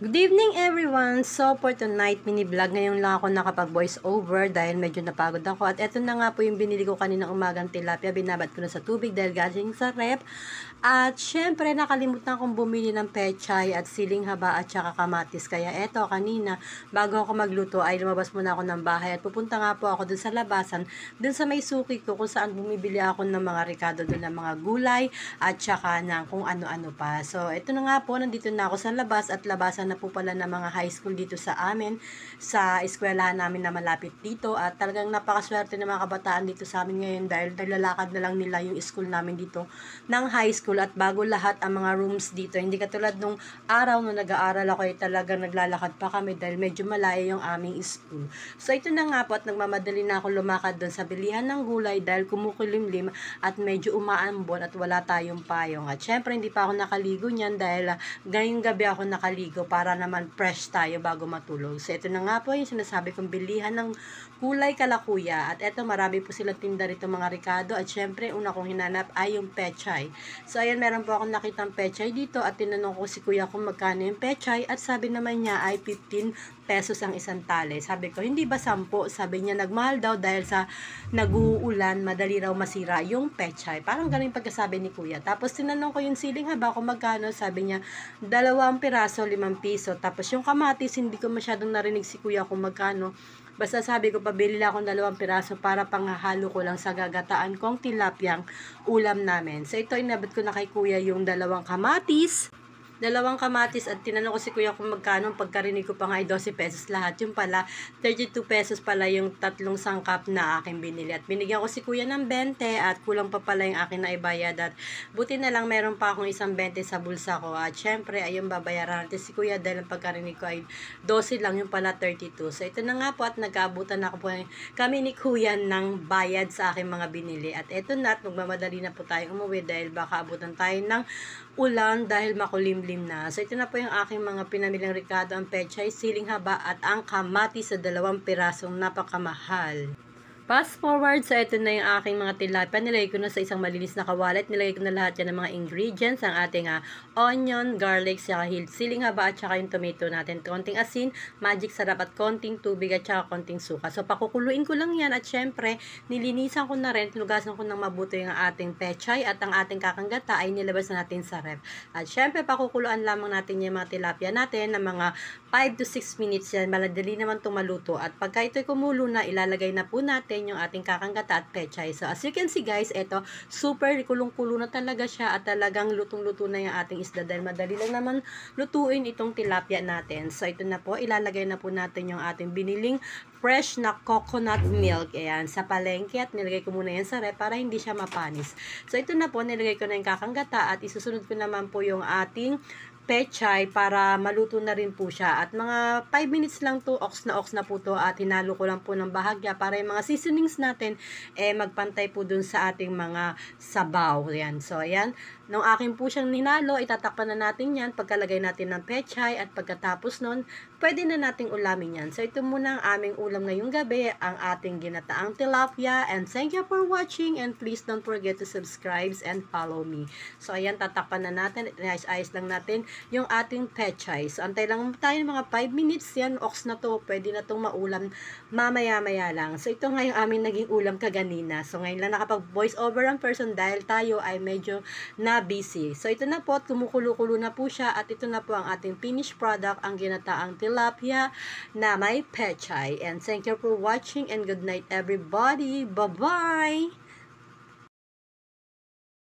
Good evening everyone! So for tonight, mini vlog ngayon lang ako nakapag voice over dahil medyo napagod ako. At eto na nga po yung binili ko kaninang umagang tilapia. Binabad ko na sa tubig dahil galing sa rep. At syempre nakalimutan akong bumili ng pechay at siling haba at saka kamatis. Kaya eto kanina, bago ako magluto ay lumabas muna ako ng bahay. At pupunta nga po ako dun sa labasan, dun sa may suki ko kung saan bumibili ako ng mga ricado dun ng mga gulay at saka ng kung ano-ano pa. So eto na nga po, nandito na ako sa labas at labasan na po pala ng mga high school dito sa amin, sa eskwelahan namin na malapit dito. At talagang napakaswerte ng mga kabataan dito sa amin ngayon dahil naglalakad na lang nila yung school namin dito ng high school. At bago lahat ang mga rooms dito, hindi katulad nung araw nung nag-aaral ako ay talagang naglalakad pa kami dahil medyo malayo yung aming school. So ito na nga po at nagmamadali na ako lumakad doon sa bilihan ng gulay dahil kumukulimlim at medyo umaambon at wala tayong payong. At syempre hindi pa ako nakaligo niyan dahil ngayong gabi ako nakaligo para naman fresh tayo bago matulog. So ito na nga po yung sinasabi kong bilihan ng kulay kalakuya. At eto marami po silang tinda rito mga ricado. At syempre una kong hinanap ay yung pechay. So ayan, meron po akong nakitang pechay dito at tinanong ko si kuya kung magkano yung pechay at sabi naman niya ay 15 pesos ang isang tali. Sabi ko, hindi ba 10? Sabi niya, nagmahal daw dahil sa nag-uulan, madali raw masira yung pechay. Parang ganun yung pagkasabi ni kuya. Tapos tinanong ko yung siling haba kung magkano. Sabi niya, 2 piraso, 5 piso. Tapos yung kamatis, hindi ko masyadong narinig si kuya kung magkano. Basta sabi ko, pabili lang akong 2 piraso para panghahalo ko lang sa gagataan kong tilapyang ulam namin. So ito, inabot ko na kay kuya yung 2 kamatis. 2 kamatis at tinanong ko si kuya kung magkano. Pagkarinig ko pa nga ay 12 pesos lahat. Yung pala, 32 pesos pala yung 3 sangkap na aking binili. At binigyan ko si kuya ng 20 at kulang pa pala yung akin na ibayad. At buti na lang meron pa akong isang 20 sa bulsa ko. At syempre, ayun babayaran natin si kuya dahil ang pagkarinig ko ay 12 lang, yung pala 32. So ito na nga po at nagkaabutan na po kami ni kuya ng bayad sa aking mga binili. At ito na at magmamadali na po tayo umuwi dahil baka abutan tayo ng ulan dahil makulimlim na. So ito na po yung aking mga pinamiling ricado, ang pechay, siling haba at ang kamatis sa 2 pirasong napakamahal. Fast forward, so ito na yung aking mga tilapia. Nilagay ko na sa isang malinis na kawalit. Nilagay ko na lahat yan ng mga ingredients. Ang ating onion, garlic, saka siling haba at saka yung tomato natin. Konting asin, magic sarap at konting tubig at saka konting suka. So pakukuluin ko lang yan at syempre nilinisan ko na rin. Tinugasan ko ng mabuti yung ating pechay at ang ating kakanggata ay nilabas na natin sa ref. At syempre pakukuluan lamang natin yung mga tilapia natin ng mga 5 to 6 minutes yan. Maladali naman itong maluto. At pagka ito'y kumulo na, ilalagay na po natin yung ating kakanggata at pechay. So, as you can see guys, ito, super kulong-kulo na talaga siya at talagang lutong-luto na yung ating isda dahil madali lang naman lutuin itong tilapia natin. So, ito na po, ilalagay na po natin yung ating biniling fresh na coconut milk. Ayan, sa palengke at nilagay ko muna yan sa ref para hindi siya mapanis. So, ito na po, nilagay ko na yung kakanggata at isusunod ko naman po yung ating pechay para maluto na rin po siya. At mga 5 minutes lang to, ox na po to at hinalo ko lang po ng bahagya para yung mga seasonings natin magpantay po dun sa ating mga sabaw. Yan. So, ayan. Nung akin po siyang hinalo, itatakpan na natin yan pagkalagay natin ng pechay at pagkatapos nun, pwede na nating ulamin yan. So, ito muna ang aming ulam ngayong gabi, ang ating ginataang tilapia. And thank you for watching and please don't forget to subscribe and follow me. So, ayan, tatakpan na natin. Ayos-ayos lang natin yung ating pechay. So, antay lang tayo mga 5 minutes yan. Ox na to. Pwede na tong maulam mamaya-maya lang. So, ito nga yung aming naging ulam kaganina. So, ngayon lang nakapag-voice over ang person dahil tayo ay medyo na busy. So, ito na po at kumukulo-kulo na po siya at ito na po ang ating finished product, ang ginataang tilapia na may pechay. And thank you for watching and good night everybody. Bye-bye!